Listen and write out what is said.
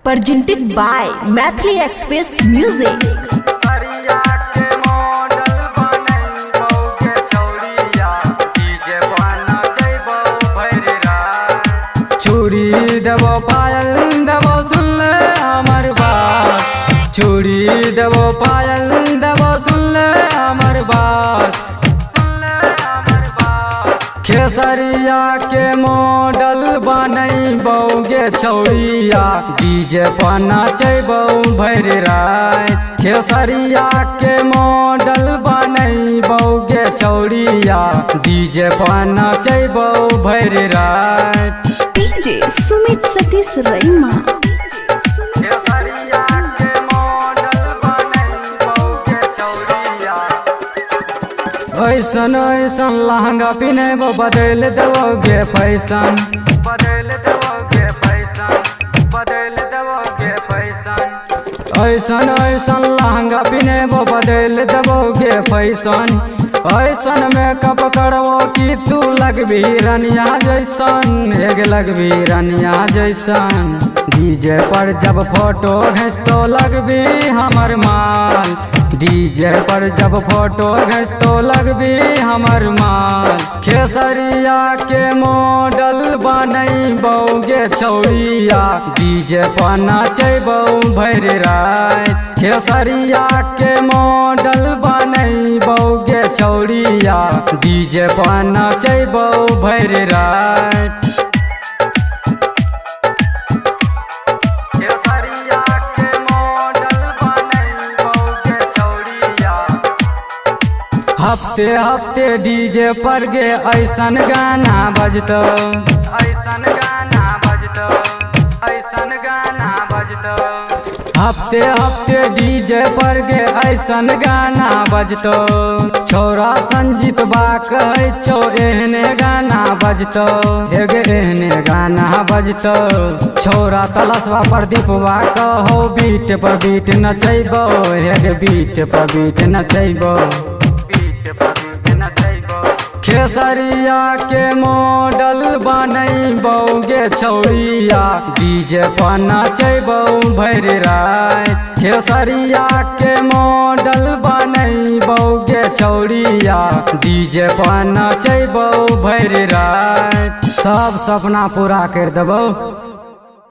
presented by Mathli Express Music. चूड़ी देवो पायल देवो सुन ले हमर बात। चूड़ी देवो पायल देवो सुन ले हमर बात। खेसरिया के मॉडल बनैबौगे छौड़िया डीजे पर नचैबौ भर रात। खेसरिया के मॉडल बनैबौगे छौड़िया डीजे पर नचैबौ भर रात। DJ Sumit Satish Raima. ऐसन ऐसन लहंगा पिन्हबो बदल देवोगे फैशन। बदल देवोगे फैशन। बदल देवोगे फैशन। ऐसन ऐसन लहंगा पिन्हबो बदल देवोगे फैशन। ऐसन मेकअप करबो कि तू लगबी रनिया जैसन। एक लगबी रनिया जैसन। डीजे पर जब फोटो घिंचतो लगबी हमर माल। डीजे पर जब फोटो घिंचतो लगबी हमर माल। खेसरिया के मॉडल बनैबौगे छौड़िया डीजे पर नचैबौ भर रात। खेसरिया के मॉडल बनैबौगे छौड़िया डीजे पर नचैबौ भर रात। हफ्ते हफ्ते डीजे पर गे ऐसन गाना बजतो। ऐसन गाना बजतो। ऐसन गाना बजतो। हफ्ते हफ्ते डीजे पर गे ऐसन गाना बजतो। छौरा संजीत बा कहै छौ एहने गाना बजतो। एगे एहने गाना बजतो। छौरा तलसवा प्रदीप बा कहो बीट पर बीट नचैबो। हेगे बीट पर बीट नचैबो। खेसरिया के मॉडल बनैबौगे छौड़िया डीजे पर नचैबौ भर रात। खेसरिया के मॉडल बनैबौगे छौड़िया डीजे पर नचैबौ भर रात। सब सपना पूरा कर देबौ।